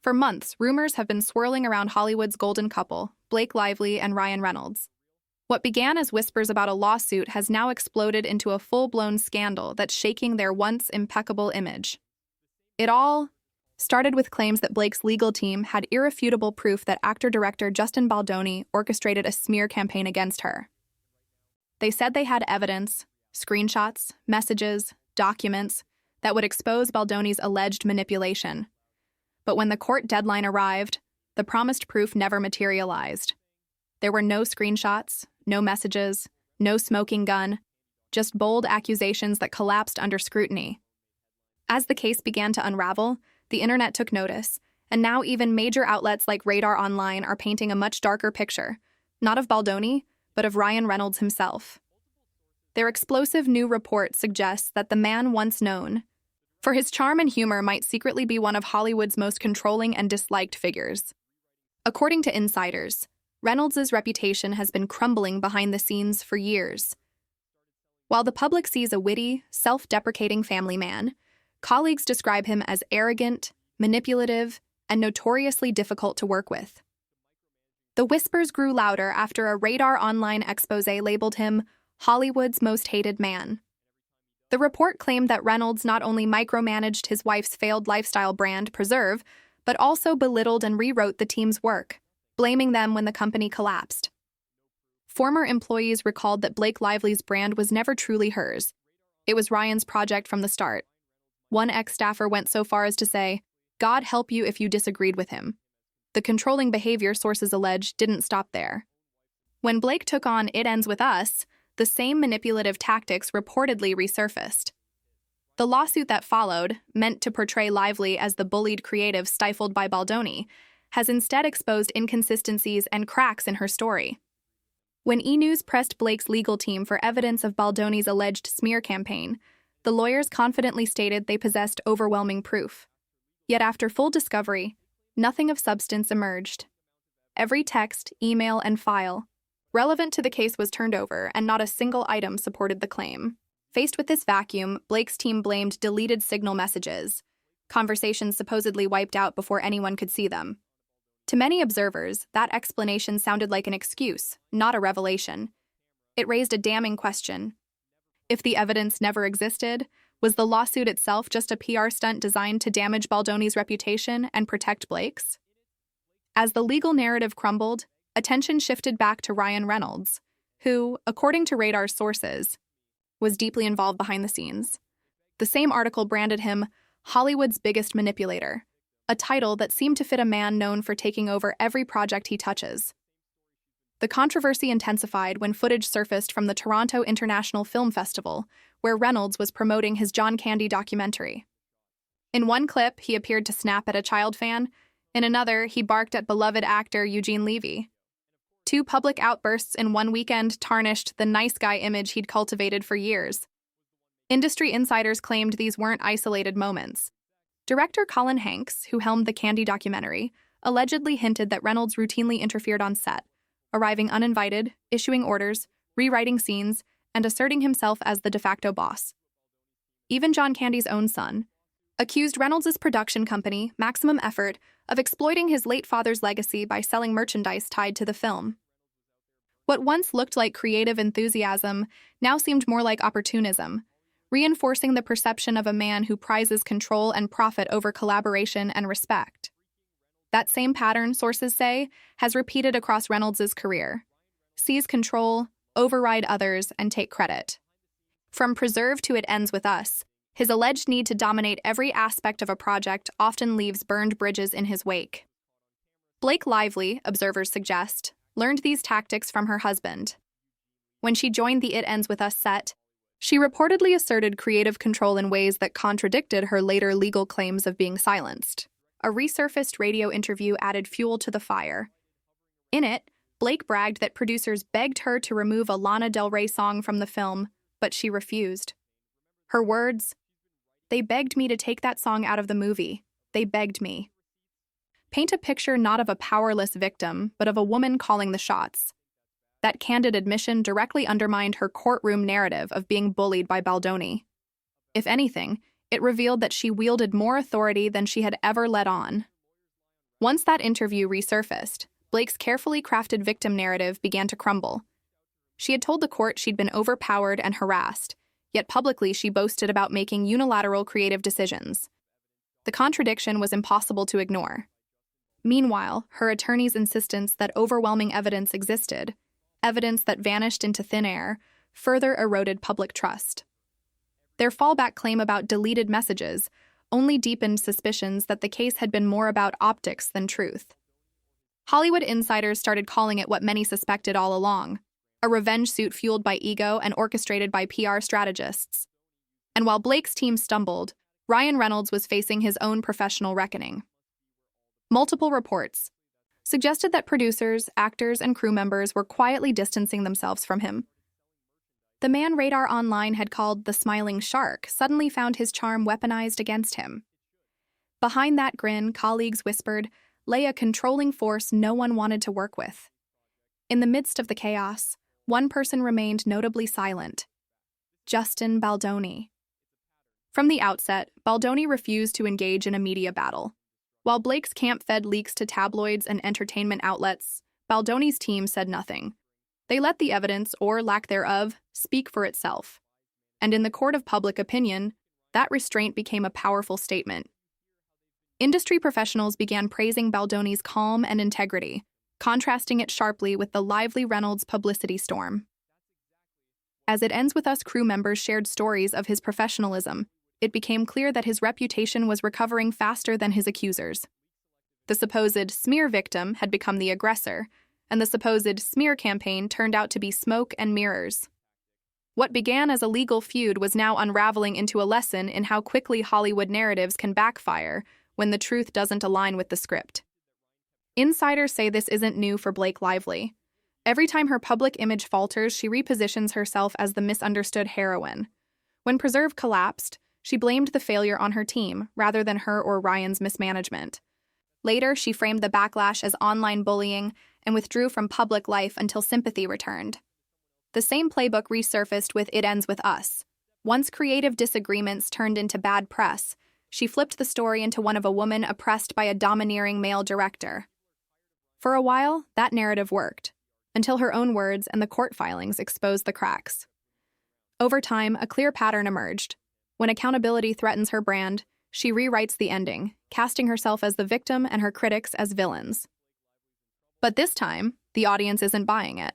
For months, rumors have been swirling around Hollywood's golden couple, Blake Lively and Ryan Reynolds. What began as whispers about a lawsuit has now exploded into a full-blown scandal that's shaking their once impeccable image. It all started with claims that Blake's legal team had irrefutable proof that actor-director Justin Baldoni orchestrated a smear campaign against her. They said they had evidence, screenshots, messages, documents, that would expose Baldoni's alleged manipulation. But when the court deadline arrived, the promised proof never materialized. There were no screenshots, no messages, no smoking gun, just bold accusations that collapsed under scrutiny. As the case began to unravel, the internet took notice, and now even major outlets like Radar Online are painting a much darker picture, not of Baldoni, but of Ryan Reynolds himself. Their explosive new report suggests that the man once known for his charm and humor might secretly be one of Hollywood's most controlling and disliked figures. According to insiders, Reynolds' reputation has been crumbling behind the scenes for years. While the public sees a witty, self-deprecating family man, colleagues describe him as arrogant, manipulative, and notoriously difficult to work with. The whispers grew louder after a Radar Online exposé labeled him Hollywood's most hated man. The report claimed that Reynolds not only micromanaged his wife's failed lifestyle brand, Preserve, but also belittled and rewrote the team's work, blaming them when the company collapsed. Former employees recalled that Blake Lively's brand was never truly hers. It was Ryan's project from the start. One ex-staffer went so far as to say, "God help you if you disagreed with him." The controlling behavior, sources allege, didn't stop there. When Blake took on It Ends With Us, the same manipulative tactics reportedly resurfaced. The lawsuit that followed, meant to portray Lively as the bullied creative stifled by Baldoni, has instead exposed inconsistencies and cracks in her story. When E! News pressed Blake's legal team for evidence of Baldoni's alleged smear campaign, the lawyers confidently stated they possessed overwhelming proof. Yet after full discovery, nothing of substance emerged. Every text, email, and file relevant to the case was turned over, and not a single item supported the claim. Faced with this vacuum, Blake's team blamed deleted signal messages, conversations supposedly wiped out before anyone could see them. To many observers, that explanation sounded like an excuse, not a revelation. It raised a damning question. If the evidence never existed, was the lawsuit itself just a PR stunt designed to damage Baldoni's reputation and protect Blake's? As the legal narrative crumbled, attention shifted back to Ryan Reynolds, who, according to Radar's sources, was deeply involved behind the scenes. The same article branded him Hollywood's biggest manipulator, a title that seemed to fit a man known for taking over every project he touches. The controversy intensified when footage surfaced from the Toronto International Film Festival, where Reynolds was promoting his John Candy documentary. In one clip, he appeared to snap at a child fan. In another, he barked at beloved actor Eugene Levy. Two public outbursts in one weekend tarnished the nice guy image he'd cultivated for years. Industry insiders claimed these weren't isolated moments. Director Colin Hanks, who helmed the Candy documentary, allegedly hinted that Reynolds routinely interfered on set, arriving uninvited, issuing orders, rewriting scenes, and asserting himself as the de facto boss. Even John Candy's own son accused Reynolds' production company, Maximum Effort, of exploiting his late father's legacy by selling merchandise tied to the film. What once looked like creative enthusiasm now seemed more like opportunism, reinforcing the perception of a man who prizes control and profit over collaboration and respect. That same pattern, sources say, has repeated across Reynolds' career. Seize control, override others, and take credit. From Preserve to It Ends With Us, his alleged need to dominate every aspect of a project often leaves burned bridges in his wake. Blake Lively, observers suggest, learned these tactics from her husband. When she joined the It Ends With Us set, she reportedly asserted creative control in ways that contradicted her later legal claims of being silenced. A resurfaced radio interview added fuel to the fire. In it, Blake bragged that producers begged her to remove a Lana Del Rey song from the film, but she refused. Her words, "They begged me to take that song out of the movie. They begged me." Paint a picture not of a powerless victim, but of a woman calling the shots. That candid admission directly undermined her courtroom narrative of being bullied by Baldoni. If anything, it revealed that she wielded more authority than she had ever let on. Once that interview resurfaced, Blake's carefully crafted victim narrative began to crumble. She had told the court she'd been overpowered and harassed, yet publicly she boasted about making unilateral creative decisions. The contradiction was impossible to ignore. Meanwhile, her attorney's insistence that overwhelming evidence existed, evidence that vanished into thin air, further eroded public trust. Their fallback claim about deleted messages only deepened suspicions that the case had been more about optics than truth. Hollywood insiders started calling it what many suspected all along, a revenge suit fueled by ego and orchestrated by PR strategists. And while Blake's team stumbled, Ryan Reynolds was facing his own professional reckoning. Multiple reports suggested that producers, actors, and crew members were quietly distancing themselves from him. The man Radar Online had called the Smiling Shark suddenly found his charm weaponized against him. Behind that grin, colleagues whispered, lay a controlling force no one wanted to work with. In the midst of the chaos, one person remained notably silent: Justin Baldoni. From the outset, Baldoni refused to engage in a media battle. While Blake's camp fed leaks to tabloids and entertainment outlets, Baldoni's team said nothing. They let the evidence, or lack thereof, speak for itself. And in the court of public opinion, that restraint became a powerful statement. Industry professionals began praising Baldoni's calm and integrity, contrasting it sharply with the Lively Reynolds publicity storm. As It Ends With Us crew members shared stories of his professionalism, it became clear that his reputation was recovering faster than his accusers. The supposed smear victim had become the aggressor, and the supposed smear campaign turned out to be smoke and mirrors. What began as a legal feud was now unraveling into a lesson in how quickly Hollywood narratives can backfire when the truth doesn't align with the script. Insiders say this isn't new for Blake Lively. Every time her public image falters, she repositions herself as the misunderstood heroine. When Preserve collapsed, she blamed the failure on her team rather than her or Ryan's mismanagement. Later, she framed the backlash as online bullying and withdrew from public life until sympathy returned. The same playbook resurfaced with It Ends With Us. Once creative disagreements turned into bad press, she flipped the story into one of a woman oppressed by a domineering male director. For a while, that narrative worked, until her own words and the court filings exposed the cracks. Over time, a clear pattern emerged. When accountability threatens her brand, she rewrites the ending, casting herself as the victim and her critics as villains. But this time, the audience isn't buying it.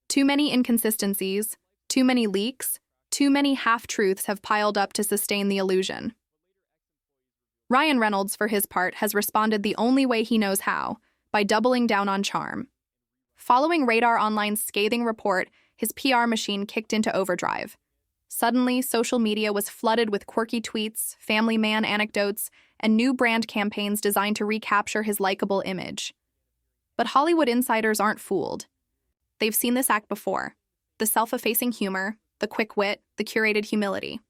Too many inconsistencies, too many leaks, too many half-truths have piled up to sustain the illusion. Ryan Reynolds, for his part, has responded the only way he knows how, by doubling down on charm. Following Radar Online's scathing report, his PR machine kicked into overdrive. Suddenly, social media was flooded with quirky tweets, family man anecdotes, and new brand campaigns designed to recapture his likable image. But Hollywood insiders aren't fooled. They've seen this act before: the self-effacing humor, the quick wit, the curated humility.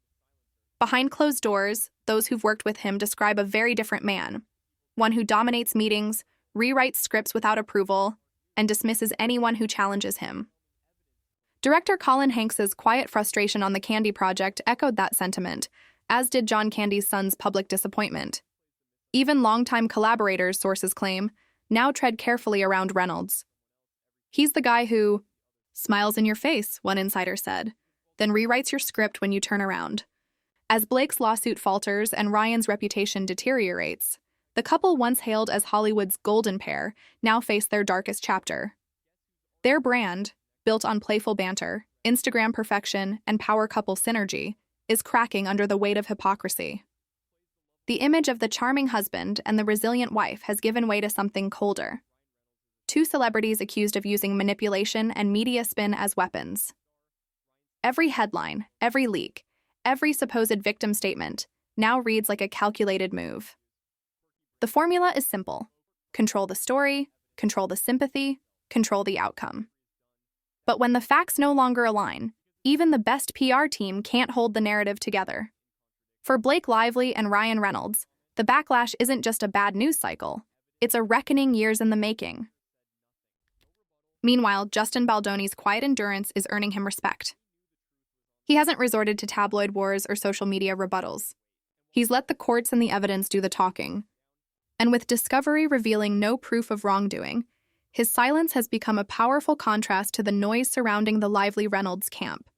Behind closed doors, those who've worked with him describe a very different man, one who dominates meetings, rewrites scripts without approval, and dismisses anyone who challenges him. Director Colin Hanks's quiet frustration on the Candy project echoed that sentiment, as did John Candy's son's public disappointment. Even longtime collaborators, sources claim, now tread carefully around Reynolds. He's the guy who smiles in your face, one insider said, then rewrites your script when you turn around. As Blake's lawsuit falters and Ryan's reputation deteriorates, the couple once hailed as Hollywood's golden pair now face their darkest chapter. Their brand, built on playful banter, Instagram perfection, and power couple synergy, is cracking under the weight of hypocrisy. The image of the charming husband and the resilient wife has given way to something colder. Two celebrities accused of using manipulation and media spin as weapons. Every headline, every leak, every supposed victim statement now reads like a calculated move. The formula is simple: control the story, control the sympathy, control the outcome. But when the facts no longer align, even the best PR team can't hold the narrative together. For Blake Lively and Ryan Reynolds, the backlash isn't just a bad news cycle, it's a reckoning years in the making. Meanwhile, Justin Baldoni's quiet endurance is earning him respect. He hasn't resorted to tabloid wars or social media rebuttals. He's let the courts and the evidence do the talking. And with discovery revealing no proof of wrongdoing, his silence has become a powerful contrast to the noise surrounding the Lively Reynolds camp.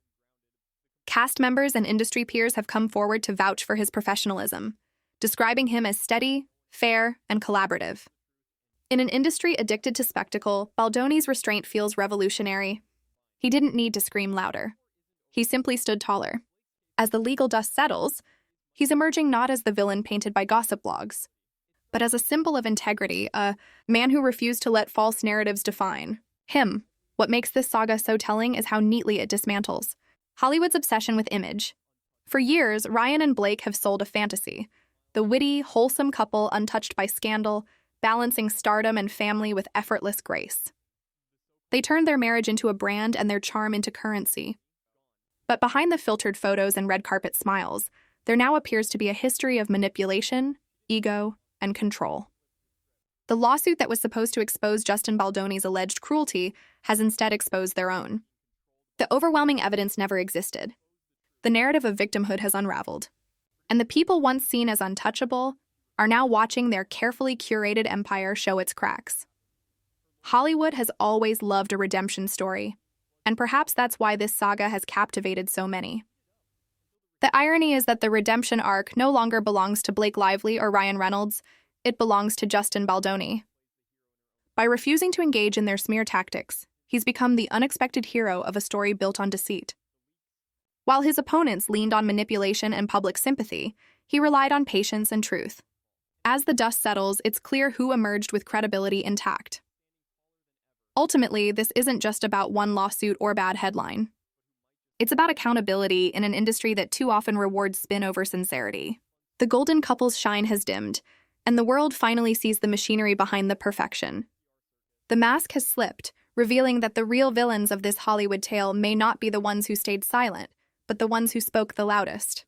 Cast members and industry peers have come forward to vouch for his professionalism, describing him as steady, fair, and collaborative. In an industry addicted to spectacle, Baldoni's restraint feels revolutionary. He didn't need to scream louder. He simply stood taller. As the legal dust settles, he's emerging not as the villain painted by gossip blogs, but as a symbol of integrity, a man who refused to let false narratives define him. What makes this saga so telling is how neatly it dismantles Hollywood's obsession with image. For years, Ryan and Blake have sold a fantasy, the witty, wholesome couple untouched by scandal, balancing stardom and family with effortless grace. They turned their marriage into a brand and their charm into currency. But behind the filtered photos and red carpet smiles, there now appears to be a history of manipulation, ego, and control. The lawsuit that was supposed to expose Justin Baldoni's alleged cruelty has instead exposed their own. The overwhelming evidence never existed. The narrative of victimhood has unraveled, and the people once seen as untouchable are now watching their carefully curated empire show its cracks. Hollywood has always loved a redemption story, and perhaps that's why this saga has captivated so many. The irony is that the redemption arc no longer belongs to Blake Lively or Ryan Reynolds, it belongs to Justin Baldoni. By refusing to engage in their smear tactics, he's become the unexpected hero of a story built on deceit. While his opponents leaned on manipulation and public sympathy, he relied on patience and truth. As the dust settles, it's clear who emerged with credibility intact. Ultimately, this isn't just about one lawsuit or bad headline. It's about accountability in an industry that too often rewards spin over sincerity. The golden couple's shine has dimmed, and the world finally sees the machinery behind the perfection. The mask has slipped, revealing that the real villains of this Hollywood tale may not be the ones who stayed silent, but the ones who spoke the loudest.